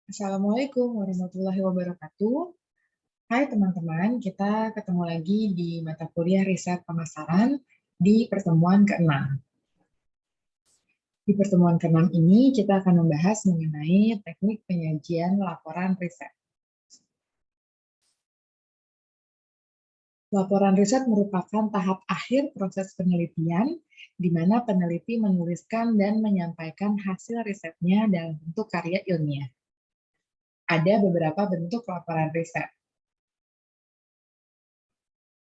Assalamualaikum warahmatullahi wabarakatuh. Hai teman-teman, kita ketemu lagi di mata kuliah riset pemasaran di pertemuan ke-6. Di pertemuan ke-6 ini kita akan membahas mengenai teknik penyajian laporan riset. Laporan riset merupakan tahap akhir proses penelitian, di mana peneliti menuliskan dan menyampaikan hasil risetnya dalam bentuk karya ilmiah. Ada beberapa bentuk laporan riset.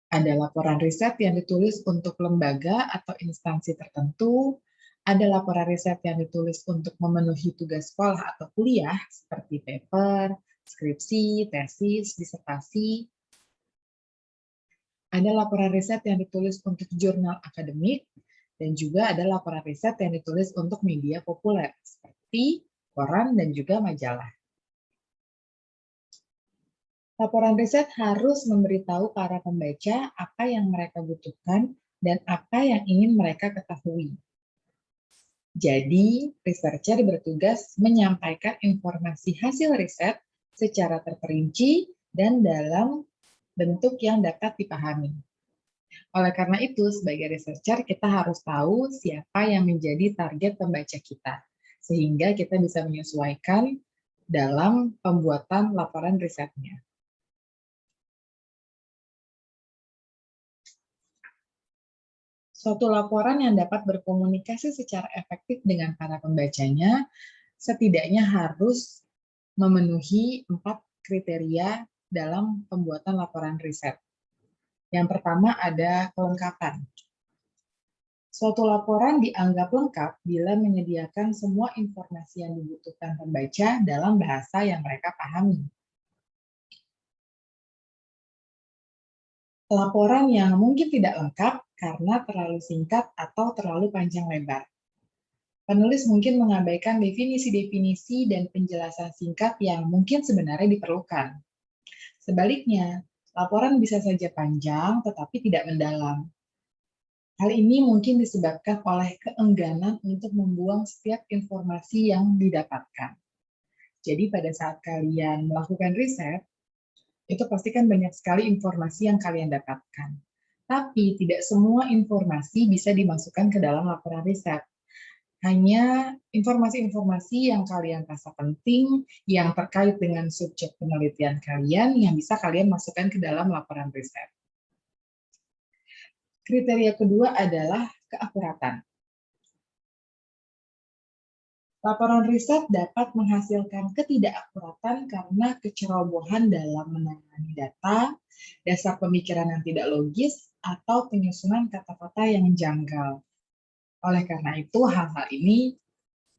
Ada laporan riset yang ditulis untuk lembaga atau instansi tertentu, ada laporan riset yang ditulis untuk memenuhi tugas sekolah atau kuliah, seperti paper, skripsi, tesis, disertasi. Ada laporan riset yang ditulis untuk jurnal akademik, dan juga ada laporan riset yang ditulis untuk media populer, seperti koran dan juga majalah. Laporan riset harus memberitahu para pembaca apa yang mereka butuhkan dan apa yang ingin mereka ketahui. Jadi, researcher bertugas menyampaikan informasi hasil riset secara terperinci dan dalam bentuk yang dapat dipahami. Oleh karena itu, sebagai researcher, kita harus tahu siapa yang menjadi target pembaca kita, sehingga kita bisa menyesuaikan dalam pembuatan laporan risetnya. Suatu laporan yang dapat berkomunikasi secara efektif dengan para pembacanya setidaknya harus memenuhi 4 kriteria dalam pembuatan laporan riset. Yang pertama ada kelengkapan. Suatu laporan dianggap lengkap bila menyediakan semua informasi yang dibutuhkan pembaca dalam bahasa yang mereka pahami. Laporan yang mungkin tidak lengkap karena terlalu singkat atau terlalu panjang lebar. Penulis mungkin mengabaikan definisi-definisi dan penjelasan singkat yang mungkin sebenarnya diperlukan. Sebaliknya, laporan bisa saja panjang tetapi tidak mendalam. Hal ini mungkin disebabkan oleh keengganan untuk membuang setiap informasi yang didapatkan. Jadi pada saat kalian melakukan riset, itu pastikan banyak sekali informasi yang kalian dapatkan. Tapi tidak semua informasi bisa dimasukkan ke dalam laporan riset. Hanya informasi-informasi yang kalian rasa penting, yang terkait dengan subjek penelitian kalian, yang bisa kalian masukkan ke dalam laporan riset. Kriteria kedua adalah keakuratan. Laporan riset dapat menghasilkan ketidakakuratan karena kecerobohan dalam menangani data, dasar pemikiran yang tidak logis, atau penyusunan kata-kata yang janggal. Oleh karena itu, hal-hal ini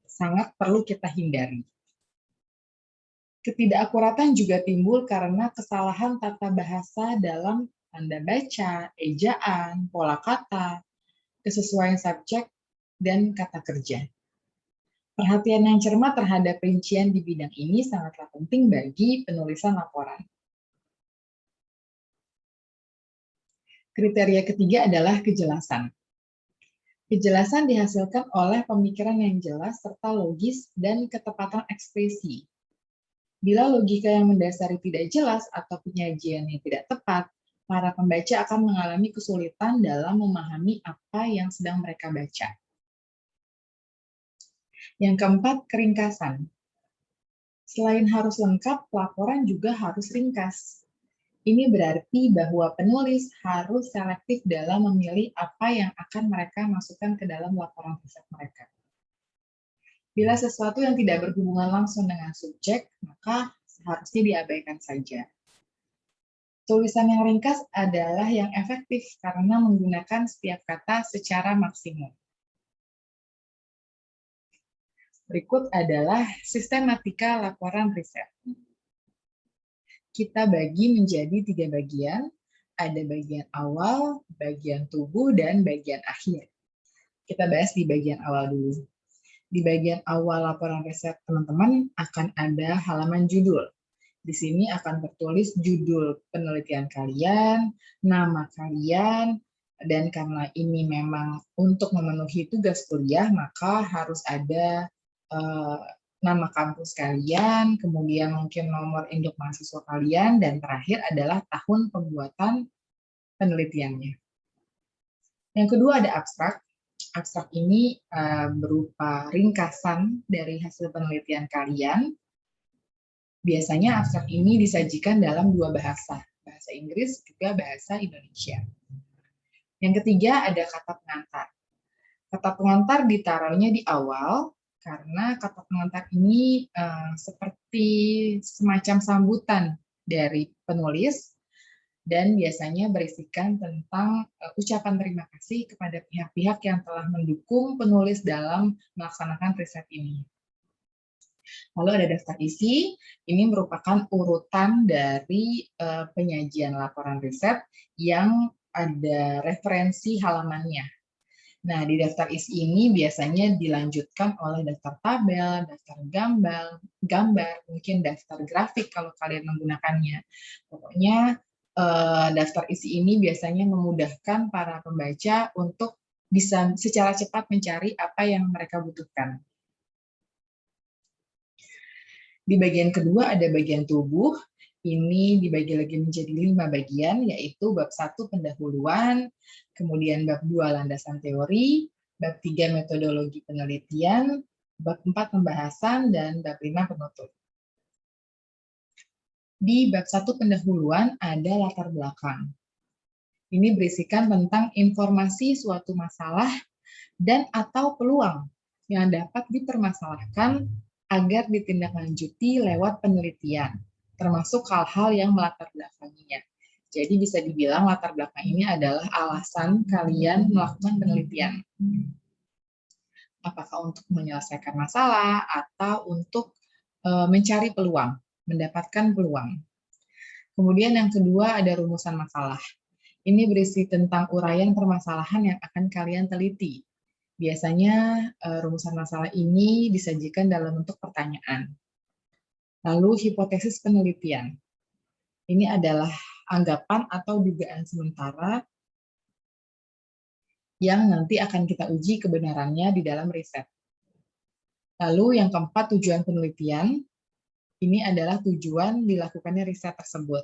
sangat perlu kita hindari. Ketidakakuratan juga timbul karena kesalahan tata bahasa dalam tanda baca, ejaan, pola kata, kesesuaian subjek, dan kata kerja. Perhatian yang cermat terhadap rincian di bidang ini sangatlah penting bagi penulisan laporan. Kriteria ketiga adalah kejelasan. Kejelasan dihasilkan oleh pemikiran yang jelas serta logis dan ketepatan ekspresi. Bila logika yang mendasari tidak jelas atau penyajian yang tidak tepat, para pembaca akan mengalami kesulitan dalam memahami apa yang sedang mereka baca. Yang keempat, keringkasan. Selain harus lengkap, laporan juga harus ringkas. Ini berarti bahwa penulis harus selektif dalam memilih apa yang akan mereka masukkan ke dalam laporan riset mereka. Bila sesuatu yang tidak berhubungan langsung dengan subjek, maka seharusnya diabaikan saja. Tulisan yang ringkas adalah yang efektif karena menggunakan setiap kata secara maksimum. Berikut adalah sistematika laporan riset. Kita bagi menjadi 3 bagian, ada bagian awal, bagian tubuh, dan bagian akhir. Kita bahas di bagian awal dulu. Di bagian awal laporan riset teman-teman akan ada halaman judul. Di sini akan tertulis judul penelitian kalian, nama kalian, dan karena ini memang untuk memenuhi tugas kuliah, maka harus ada nama kampus kalian, kemudian mungkin nomor induk mahasiswa kalian, dan terakhir adalah tahun pembuatan penelitiannya. Yang kedua ada abstrak. Abstrak ini berupa ringkasan dari hasil penelitian kalian. Biasanya abstrak ini disajikan dalam dua bahasa Inggris juga bahasa Indonesia. Yang ketiga ada kata pengantar. Kata pengantar ditaruhnya di awal karena kata pengantar ini seperti semacam sambutan dari penulis dan biasanya berisikan tentang ucapan terima kasih kepada pihak-pihak yang telah mendukung penulis dalam melaksanakan riset ini. Lalu ada daftar isi, ini merupakan urutan dari penyajian laporan riset yang ada referensi halamannya. Nah, di daftar isi ini biasanya dilanjutkan oleh daftar tabel, daftar gambar, mungkin daftar grafik kalau kalian menggunakannya. Pokoknya daftar isi ini biasanya memudahkan para pembaca untuk bisa secara cepat mencari apa yang mereka butuhkan. Di bagian kedua ada bagian tubuh. Ini dibagi lagi menjadi 5 bagian, yaitu bab 1 pendahuluan, kemudian bab 2 landasan teori, bab 3 metodologi penelitian, bab 4 pembahasan, dan bab 5 penutup. Di bab 1 pendahuluan ada latar belakang. Ini berisikan tentang informasi suatu masalah dan atau peluang yang dapat dipermasalahkan agar ditindaklanjuti lewat penelitian, termasuk hal-hal yang melatar belakanginya. Jadi bisa dibilang latar belakang ini adalah alasan kalian melakukan penelitian. Apakah untuk menyelesaikan masalah atau untuk mencari peluang, mendapatkan peluang. Kemudian yang kedua ada rumusan masalah. Ini berisi tentang uraian permasalahan yang akan kalian teliti. Biasanya rumusan masalah ini disajikan dalam bentuk pertanyaan. Lalu hipotesis penelitian. Ini adalah anggapan atau dugaan sementara yang nanti akan kita uji kebenarannya di dalam riset. Lalu yang keempat, tujuan penelitian. Ini adalah tujuan dilakukannya riset tersebut.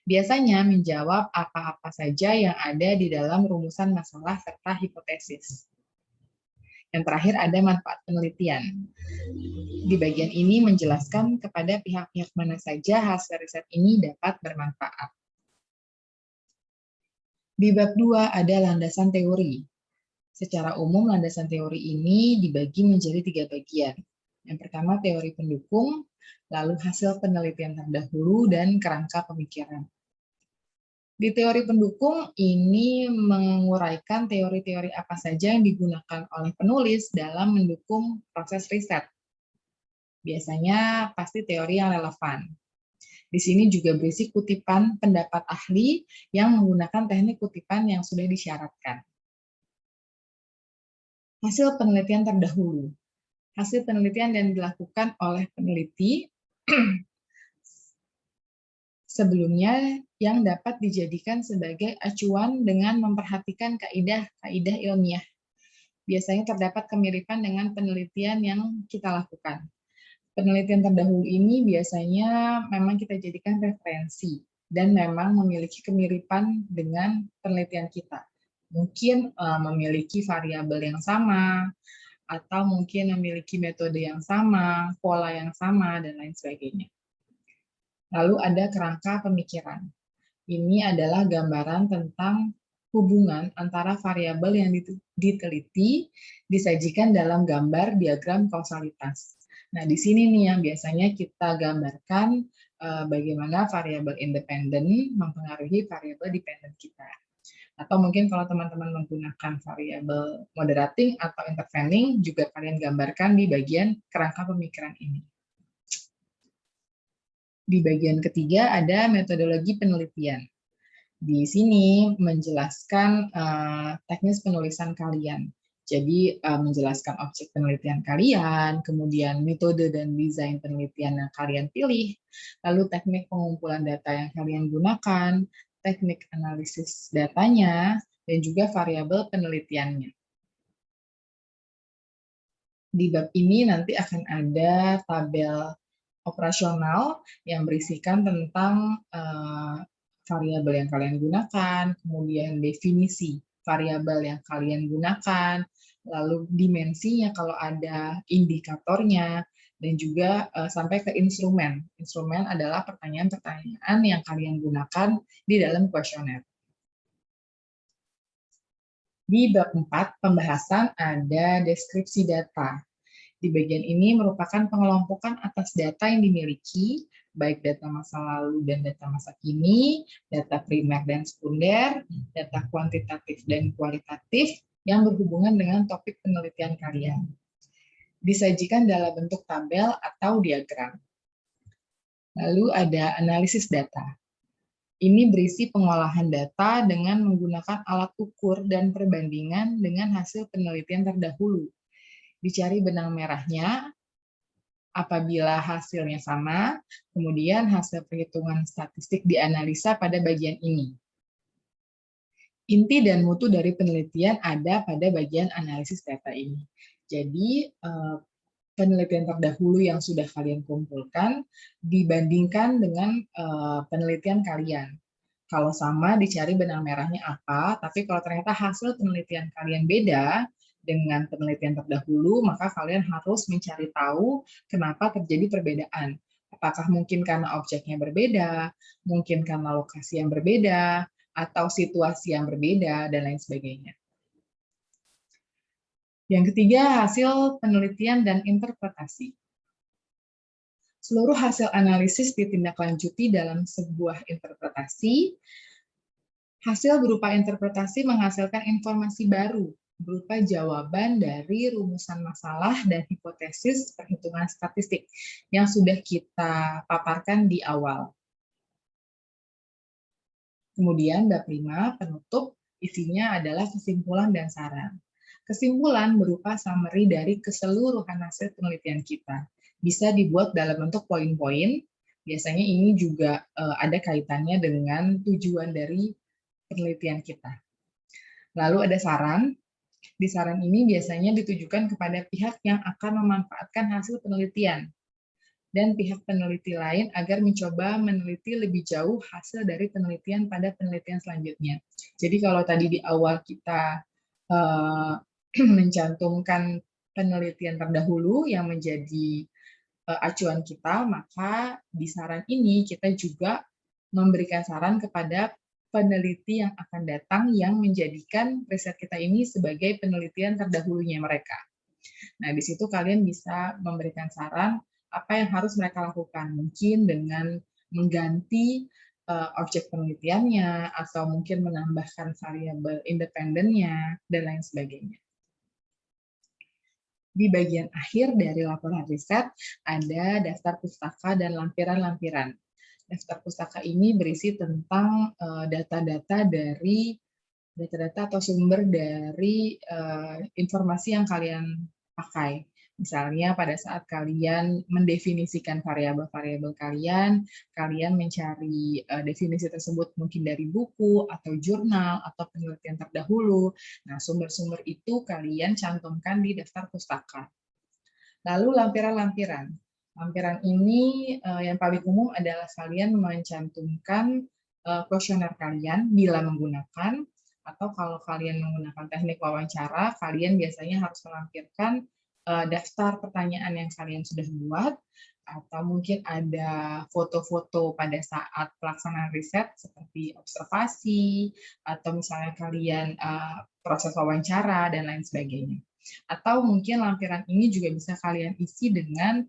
Biasanya menjawab apa-apa saja yang ada di dalam rumusan masalah serta hipotesis. Yang terakhir ada manfaat penelitian. Di bagian ini menjelaskan kepada pihak-pihak mana saja hasil riset ini dapat bermanfaat. Di bab 2 ada landasan teori. Secara umum landasan teori ini dibagi menjadi 3 bagian. Yang pertama teori pendukung, lalu hasil penelitian terdahulu, dan kerangka pemikiran. Di teori pendukung ini menguraikan teori-teori apa saja yang digunakan oleh penulis dalam mendukung proses riset. Biasanya pasti teori yang relevan. Di sini juga berisi kutipan pendapat ahli yang menggunakan teknik kutipan yang sudah disyaratkan. Hasil penelitian terdahulu. Hasil penelitian yang dilakukan oleh peneliti sebelumnya yang dapat dijadikan sebagai acuan dengan memperhatikan kaidah-kaidah ilmiah. Biasanya terdapat kemiripan dengan penelitian yang kita lakukan. Penelitian terdahulu ini biasanya memang kita jadikan referensi dan memang memiliki kemiripan dengan penelitian kita. Mungkin memiliki variabel yang sama, atau mungkin memiliki metode yang sama, pola yang sama, dan lain sebagainya. Lalu ada kerangka pemikiran. Ini adalah gambaran tentang hubungan antara variabel yang diteliti disajikan dalam gambar diagram kausalitas. Nah, di sini nih yang biasanya kita gambarkan bagaimana variabel independen mempengaruhi variabel dependen kita. Atau mungkin kalau teman-teman menggunakan variabel moderating atau intervening, juga kalian gambarkan di bagian kerangka pemikiran ini. Di bagian ketiga ada metodologi penelitian. Di sini menjelaskan teknis penulisan kalian. Jadi menjelaskan objek penelitian kalian, kemudian metode dan desain penelitian yang kalian pilih, lalu teknik pengumpulan data yang kalian gunakan, teknik analisis datanya, dan juga variabel penelitiannya. Di bab ini nanti akan ada tabel operasional yang berisikan tentang variabel yang kalian gunakan, kemudian definisi variabel yang kalian gunakan, lalu dimensinya kalau ada indikatornya, dan juga sampai ke instrumen. Instrumen adalah pertanyaan-pertanyaan yang kalian gunakan di dalam kuesioner. Di bab 4, pembahasan ada deskripsi data. Di bagian ini merupakan pengelompokan atas data yang dimiliki, baik data masa lalu dan data masa kini, data primer dan sekunder, data kuantitatif dan kualitatif yang berhubungan dengan topik penelitian kalian. Disajikan dalam bentuk tabel atau diagram. Lalu ada analisis data. Ini berisi pengolahan data dengan menggunakan alat ukur dan perbandingan dengan hasil penelitian terdahulu. Dicari benang merahnya apabila hasilnya sama, kemudian hasil perhitungan statistik dianalisa pada bagian ini. Inti dan mutu dari penelitian ada pada bagian analisis data ini. Jadi, penelitian terdahulu yang sudah kalian kumpulkan dibandingkan dengan penelitian kalian. Kalau sama, dicari benang merahnya apa, tapi kalau ternyata hasil penelitian kalian beda dengan penelitian terdahulu, maka kalian harus mencari tahu kenapa terjadi perbedaan. Apakah mungkin karena objeknya berbeda, mungkin karena lokasi yang berbeda, atau situasi yang berbeda, dan lain sebagainya. Yang ketiga, hasil penelitian dan interpretasi. Seluruh hasil analisis ditindaklanjuti dalam sebuah interpretasi. Hasil berupa interpretasi menghasilkan informasi baru, berupa jawaban dari rumusan masalah dan hipotesis perhitungan statistik yang sudah kita paparkan di awal. Kemudian bab 5, penutup, isinya adalah kesimpulan dan saran. Kesimpulan berupa summary dari keseluruhan hasil penelitian kita. Bisa dibuat dalam bentuk poin-poin. Biasanya ini juga ada kaitannya dengan tujuan dari penelitian kita. Lalu ada saran. Di saran ini biasanya ditujukan kepada pihak yang akan memanfaatkan hasil penelitian dan pihak peneliti lain agar mencoba meneliti lebih jauh hasil dari penelitian pada penelitian selanjutnya. Jadi kalau tadi di awal kita mencantumkan penelitian terdahulu yang menjadi acuan kita, maka di saran ini kita juga memberikan saran kepada peneliti yang akan datang yang menjadikan riset kita ini sebagai penelitian terdahulunya mereka. Nah, di situ kalian bisa memberikan saran apa yang harus mereka lakukan. Mungkin dengan mengganti objek penelitiannya, atau mungkin menambahkan variabel independennya, dan lain sebagainya. Di bagian akhir dari laporan riset, ada daftar pustaka dan lampiran-lampiran. Daftar pustaka ini berisi tentang data-data dari data-data atau sumber dari informasi yang kalian pakai. Misalnya pada saat kalian mendefinisikan variabel-variabel kalian, kalian mencari definisi tersebut mungkin dari buku atau jurnal atau penelitian terdahulu. Nah, sumber-sumber itu kalian cantumkan di daftar pustaka. Lalu lampiran-lampiran. Lampiran ini yang paling umum adalah kalian mencantumkan kuesioner kalian bila menggunakan, atau kalau kalian menggunakan teknik wawancara, kalian biasanya harus melampirkan daftar pertanyaan yang kalian sudah buat, atau mungkin ada foto-foto pada saat pelaksanaan riset seperti observasi, atau misalnya kalian proses wawancara, dan lain sebagainya. Atau mungkin lampiran ini juga bisa kalian isi dengan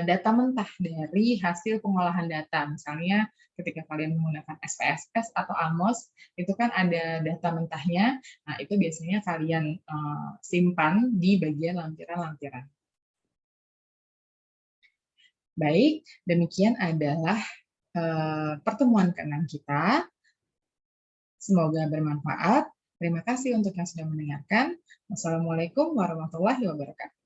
data mentah dari hasil pengolahan data. Misalnya ketika kalian menggunakan SPSS atau AMOS, itu kan ada data mentahnya. Nah, itu biasanya kalian simpan di bagian lampiran-lampiran. Baik, demikian adalah pertemuan ke-6 kita. Semoga bermanfaat. Terima kasih untuk yang sudah mendengarkan. Wassalamualaikum warahmatullahi wabarakatuh.